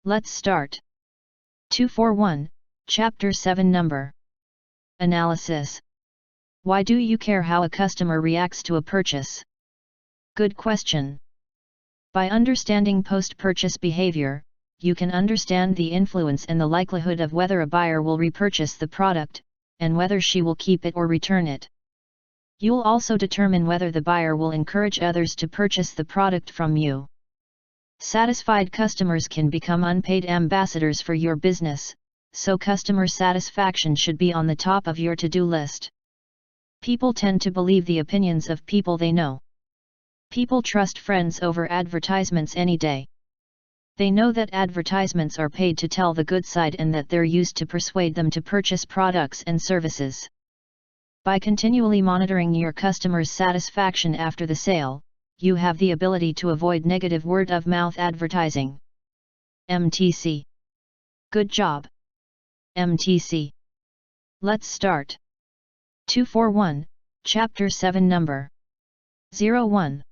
Let's start. 241, Chapter 7 Number. Analysis. Why do you care how a customer reacts to a purchase? Good question. By understanding post-purchase behavior, you can understand the influence and the likelihood of whether a buyer will repurchase the product, and whether she will keep it or return it. You'll also determine whether the buyer will encourage others to purchase the product from you. Satisfied customers can become unpaid ambassadors for your business, so customer satisfaction should be on the top of your to-do list. People tend to believe the opinions of people they know. People trust friends over advertisements any day. They know that advertisements are paid to tell the good side and that they're used to persuade them to purchase products and services. By continually monitoring your customers' satisfaction after the sale, you have the ability to avoid negative word-of-mouth advertising. MTC. Good job. MTC. Let's start. 241, Chapter 7 Number. 01.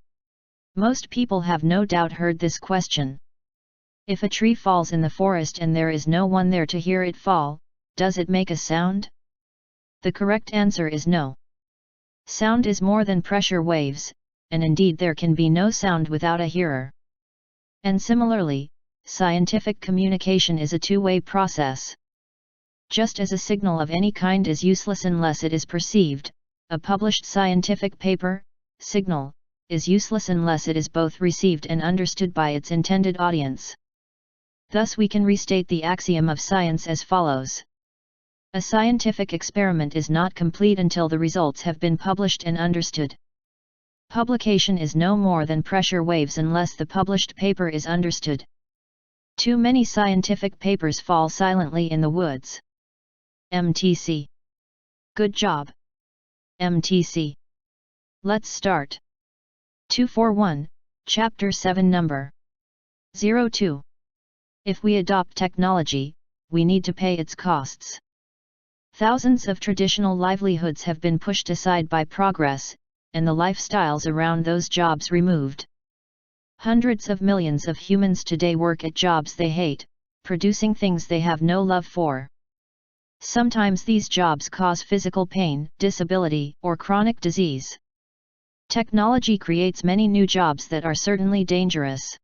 Most people have no doubt heard this question. If a tree falls in the forest and there is no one there to hear it fall, does it make a sound? The correct answer is no. Sound is more than pressure waves, and indeed there can be no sound without a hearer. And similarly, scientific communication is a two-way process. Just as a signal of any kind is useless unless it is perceived, a published scientific paper, signal, is useless unless it is both received and understood by its intended audience. Thus we can restate the axiom of science as follows. A scientific experiment is not complete until the results have been published and understood. Publication is no more than pressure waves unless the published paper is understood. Too many scientific papers fall silently in the woods. MTC. Good job. MTC. Let's start. 241, Chapter 7 Number. 02. If we adopt technology, we need to pay its costs. Thousands of traditional livelihoods have been pushed aside by progress, and the lifestyles around those jobs removed. Hundreds of millions of humans today work at jobs they hate, producing things they have no love for. Sometimes these jobs cause physical pain, disability, or chronic disease. Technology creates many new jobs that are certainly dangerous.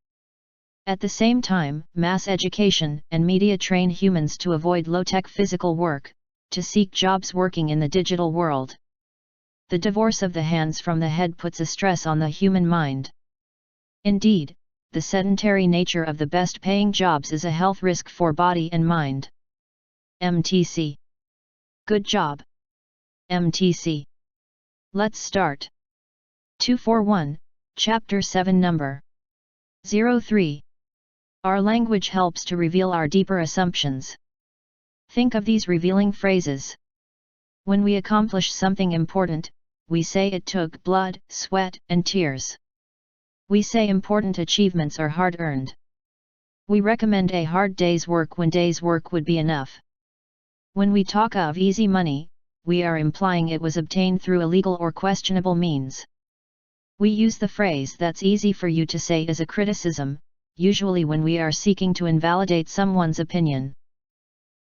At the same time, mass education and media train humans to avoid low-tech physical work, to seek jobs working in the digital world. The divorce of the hands from the head puts a stress on the human mind. Indeed, the sedentary nature of the best-paying jobs is a health risk for body and mind. MTC. Good job. MTC. Let's start. 241, Chapter 7 Number. 03. Our language helps to reveal our deeper assumptions. Think of these revealing phrases. When we accomplish something important, we say it took blood, sweat, and tears. We say important achievements are hard-earned. We recommend a hard day's work when day's work would be enough. When we talk of easy money, we are implying it was obtained through illegal or questionable means. We use the phrase "that's easy for you to say" as a criticism, usually when we are seeking to invalidate someone's opinion.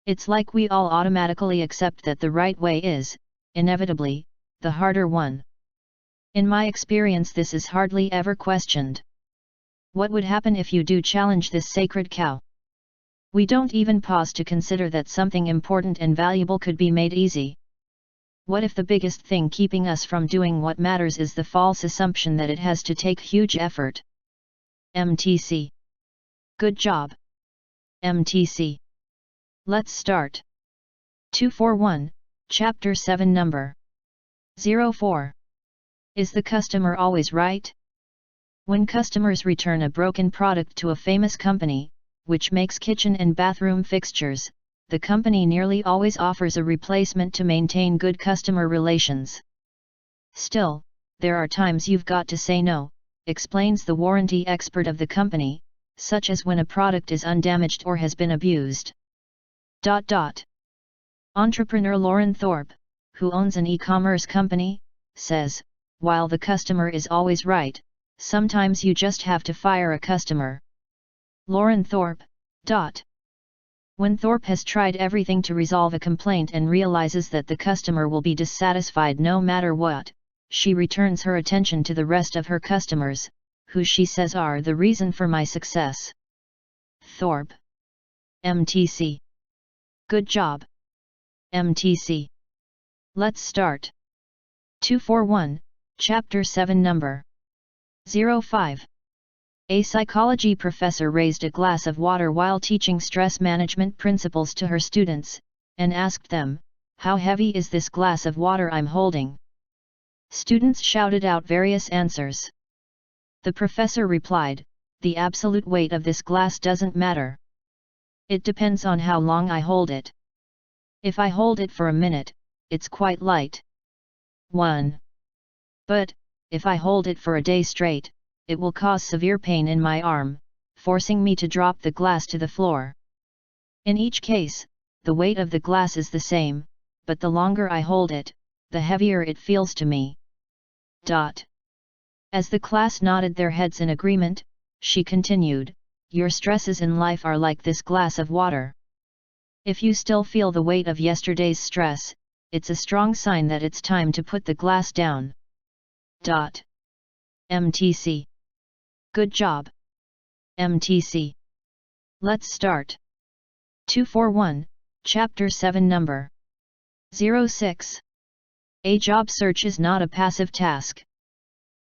It's like we all automatically accept that the right way is, inevitably, the harder one. In my experience, this is hardly ever questioned. What would happen if you do challenge this sacred cow? We don't even pause to consider that something important and valuable could be made easy. What if the biggest thing keeping us from doing what matters is the false assumption that it has to take huge effort? MTC. Good job. MTC. Let's start. 241, Chapter 7 Number. 04. Is the customer always right? When customers return a broken product to a famous company, which makes kitchen and bathroom fixtures, the company nearly always offers a replacement to maintain good customer relations. Still, there are times you've got to say no, explains the warranty expert of the company, such as when a product is undamaged or has been abused. Entrepreneur Lauren Thorpe, who owns an e-commerce company, says, while the customer is always right, sometimes you just have to fire a customer. Lauren Thorpe, When Thorpe has tried everything to resolve a complaint and realizes that the customer will be dissatisfied no matter what, she returns her attention to the rest of her customers, who she says are the reason for my success. Thorpe. MTC. Good job. MTC. Let's start. 241, Chapter 7 Number 05. A psychology professor raised a glass of water while teaching stress management principles to her students, and asked them, "How heavy is this glass of water I'm holding?" Students shouted out various answers. The professor replied, "The absolute weight of this glass doesn't matter. It depends on how long I hold it. If I hold it for a minute, it's quite light. 1. But, if I hold it for a day straight, it will cause severe pain in my arm, forcing me to drop the glass to the floor. In each case, the weight of the glass is the same, but the longer I hold it, the heavier it feels to me." As the class nodded their heads in agreement, she continued, "Your stresses in life are like this glass of water. If you still feel the weight of yesterday's stress, it's a strong sign that it's time to put the glass down." MTC. Good job. MTC. Let's start. 241, Chapter 7 Number 06. A job search is not a passive task.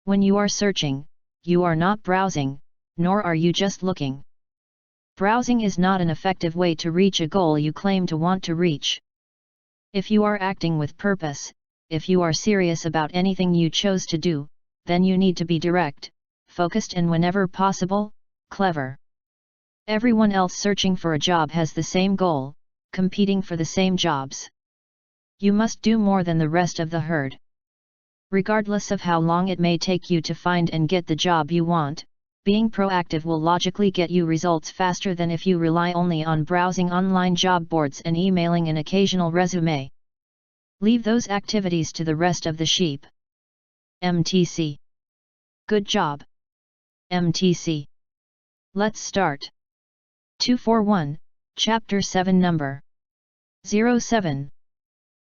When you are searching, you are not browsing, nor are you just looking. Browsing is not an effective way to reach a goal you claim to want to reach. If you are acting with purpose, if you are serious about anything you chose to do, then you need to be direct, focused, and whenever possible, clever. Everyone else searching for a job has the same goal, competing for the same jobs. You must do more than the rest of the herd. Regardless of how long it may take you to find and get the job you want, being proactive will logically get you results faster than if you rely only on browsing online job boards and emailing an occasional resume. Leave those activities to the rest of the sheep. MTC. Good job. MTC. Let's start. 241, Chapter 7 Number 07.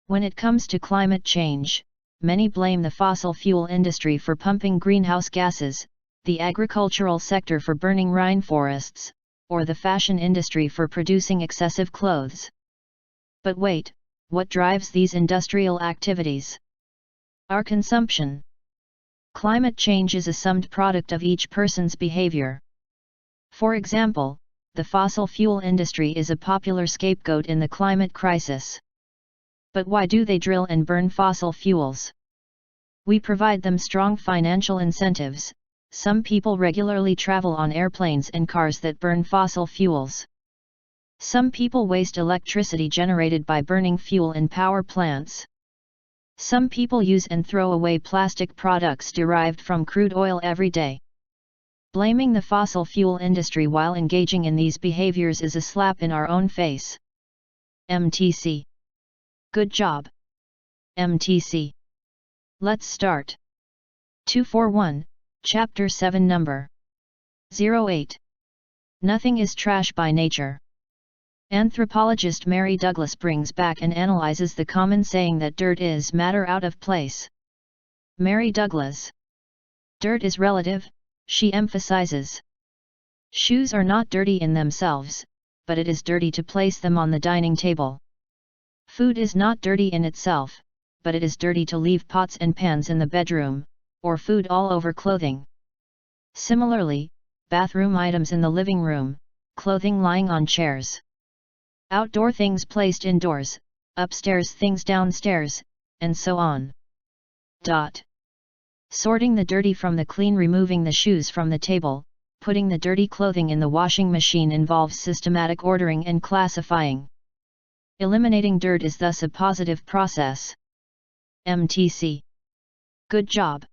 When it comes to climate change, many blame the fossil fuel industry for pumping greenhouse gases, the agricultural sector for burning rainforests, or the fashion industry for producing excessive clothes. But wait, what drives these industrial activities? Our consumption. Climate change is a summed product of each person's behavior. For example, the fossil fuel industry is a popular scapegoat in the climate crisis. But why do they drill and burn fossil fuels? We provide them strong financial incentives. Some people regularly travel on airplanes and cars that burn fossil fuels. Some people waste electricity generated by burning fuel in power plants. Some people use and throw away plastic products derived from crude oil every day. Blaming the fossil fuel industry while engaging in these behaviors is a slap in our own face. MTC. Good job. MTC. Let's start. 241, Chapter 7 Number 08. Nothing is trash by nature. Anthropologist Mary Douglas brings back and analyzes the common saying that dirt is matter out of place. Mary Douglas. Dirt is relative, she emphasizes. Shoes are not dirty in themselves, but it is dirty to place them on the dining table. Food is not dirty in itself, but it is dirty to leave pots and pans in the bedroom, or food all over clothing. Similarly, bathroom items in the living room, clothing lying on chairs. Outdoor things placed indoors, upstairs things downstairs, and so on. Sorting the dirty from the clean, removing the shoes from the table, putting the dirty clothing in the washing machine involves systematic ordering and classifying. Eliminating dirt is thus a positive process. MTC. Good job.